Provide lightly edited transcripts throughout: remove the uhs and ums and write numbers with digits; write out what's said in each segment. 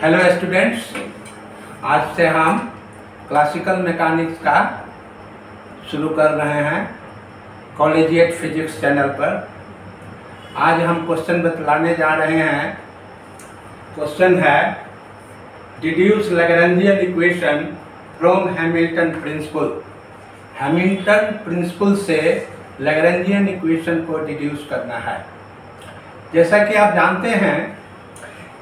Hello students, आज से हम क्लासिकल मैकेनिक्स का शुरू कर रहे हैं कॉलेजिएट फिजिक्स चैनल पर। आज हम क्वेश्चन बतलाने जा रहे हैं। क्वेश्चन है deduce Lagrangian equation from Hamilton principle. Hamilton principle से लैग्रैन्जियन इक्वेशन को डिड्यूस करना है। जैसा कि आप जानते हैं,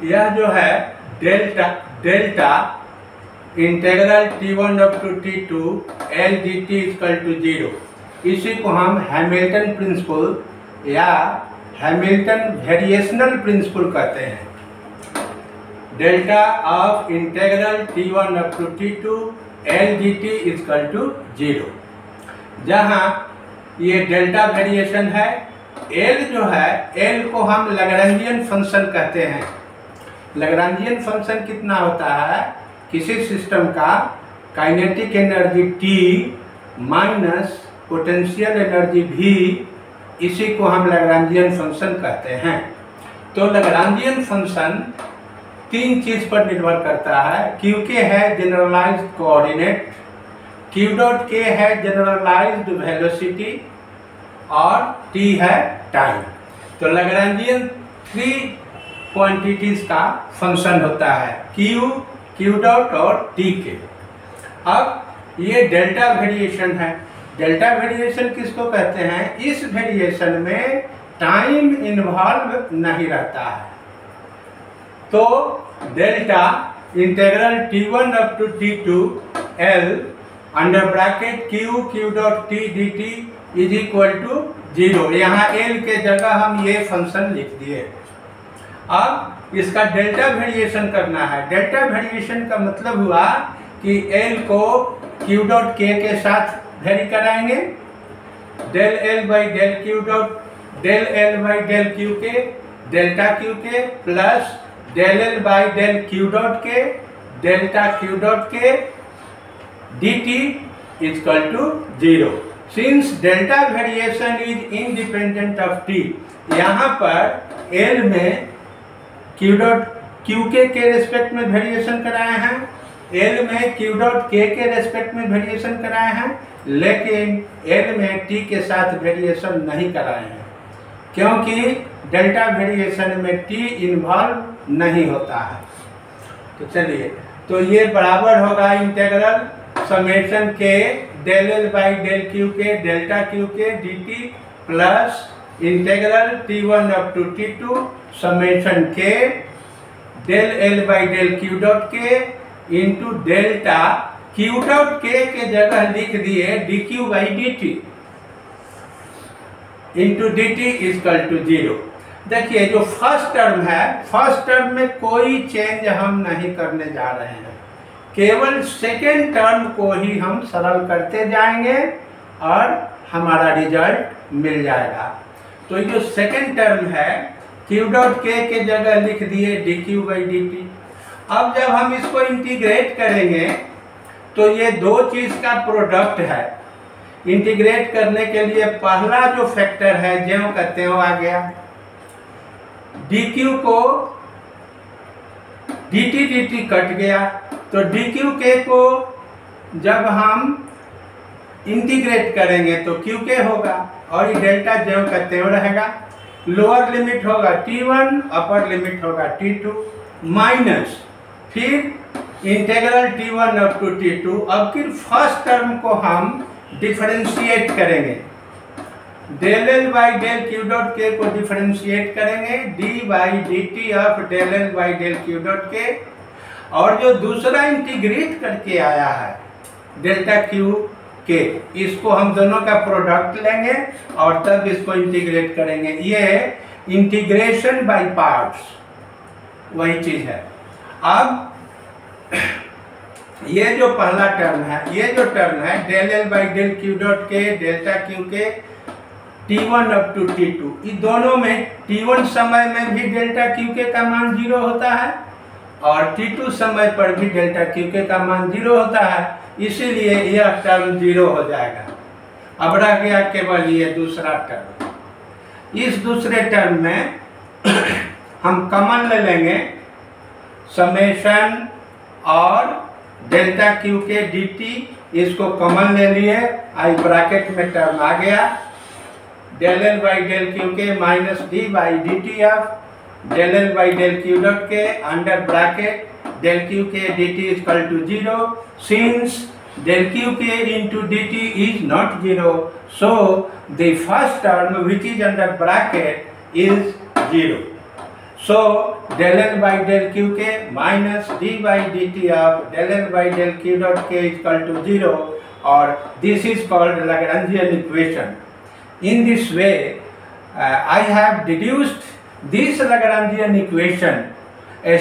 यह जो है delta integral t1 up to t2 L dt equal to 0, इसी को हम हैमिल्टन प्रिंसिपल या हैमिल्टन वेरिएशनल प्रिंसिपल कहते हैं। Delta of integral t1 up to t2 L dt equal to 0, जहाँ ये डेल्टा वेरिएशन है। L जो है, L को हम लैग्रैन्जियन फंक्शन कहते हैं। लैग्रैन्जियन फंक्शन कितना होता है? किसी सिस्टम का kinetic energy T minus potential energy V, इसी को हम लैग्रैन्जियन फंक्शन कहते हैं। तो लैग्रैन्जियन फंक्शन तीन चीज पर निर्भर करता है। Q के है generalised coordinate, Q dot K है जनरलाइज्ड वेलोसिटी और T है टाइम। तो लैग्रैन्जियन थ्री क्वांटिटीज का फंक्शन होता है, Q डॉट और T के। अब ये डेल्टा वेरिएशन है। डेल्टा वेरिएशन किसको कहते हैं? इस वेरिएशन में टाइम इन्वॉल्व नहीं रहता है। तो delta integral t1 up to t2 L under bracket Q dot T dt is equal to 0। यहाँ L के जगह हम ये फंक्शन लिख दिए। अब इसका डेल्टा वेरिएशन करना है। डेल्टा वेरिएशन का मतलब हुआ कि L को Q डॉट K के साथ वेरी कराएंगे। Del L by del Q dot del L by del Q के डेल्टा Q के plus del L by del Q dot के डेल्टा Q डॉट के dt equal to 0। Since delta variation is independent of T, यहाँ पर L में Q dot Q के respect में variation कराए हैं, L में Q डॉट K के रेस्पेक्ट में वेरिएशन कराए हैं, लेकिन L में T के साथ वेरिएशन नहीं कराए हैं, क्योंकि डेल्टा वेरिएशन में T इन्वॉल्व नहीं होता है। तो चलिए, तो ये बराबर होगा इंटीग्रल समेशन के del L by del Q के डेल्टा Q के dt plus integral t1 up to t2 summation के del L by del Q dot के इंटू डेल्टा Q डॉट के जगह लिख दिए dq by dt into dt equal to 0। देखिए, जो फर्स्ट टर्म है, फर्स्ट टर्म में कोई चेंज हम नहीं करने जा रहे हैं, केवल सेकेंड टर्म को ही हम सरल करते जाएंगे और हमारा रिजल्ट मिल जाएगा। तो जो सेकेंड टर्म है, Q डॉट के जगह लिख दिए dq बाई dt। अब जब हम इसको इंटीग्रेट करेंगे तो ये दो चीज का प्रोडक्ट है। इंटीग्रेट करने के लिए पहला जो फैक्टर है, ज्यों कहते हो आ गया, dq को dt कट गया, तो dq के को जब हम इंटीग्रेट करेंगे तो qk होगा और ये डेल्टा जो कहते हो रहेगा। लोअर लिमिट होगा t1, अपर लिमिट होगा t2 माइनस फिर integral t1 up to t2। अब फिर फर्स्ट टर्म को हम डिफरेंशिएट करेंगे, del L by del Q dot के को डिफरेंशिएट करेंगे d by dt of del L by del Q dot के, और जो दूसरा इंटीग्रेट करके आया है डेल्टा Q के, इसको हम दोनों का प्रोडक्ट लेंगे और तब इसको इंटीग्रेट करेंगे। ये इंटीग्रेशन बाय पार्ट्स वही चीज है। अब ये जो पहला टर्म है, ये जो टर्म है del L by del Q dot के डेल्टा Q के t1 अप टू t2, इन दोनों में t1 समय में भी डेल्टा Q के का मान 0 होता है और t2 समय पर भी डेल्टा Q के का मान 0 होता है, इसीलिए यह टर्म 0 हो जाएगा। अब रह गया केवल ये दूसरा टर्म। इस दूसरे टर्म में हम कॉमन ले लेंगे समेशन और डेल्टा क्यू के dt, इसको कॉमन ले लिए, आई ब्रैकेट में टर्म आ गया, del L by del Q के minus D by D T of del L by del Q dot के अंडर ब्रैकेट डेल क्यू के D T is equal to 0 since del qk into dt is not 0, so the first term which is under bracket is 0. So del l by del qk minus d by dt of del l by del q dot k is equal to 0, or this is called Lagrangian equation. In this way, I have deduced this Lagrangian equation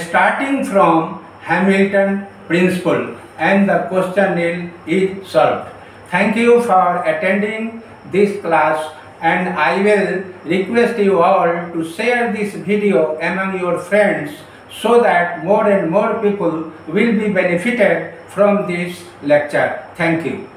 starting from Hamilton principle, and the question is solved. Thank you for attending this class, and I will request you all to share this video among your friends so that more and more people will be benefited from this lecture. Thank you.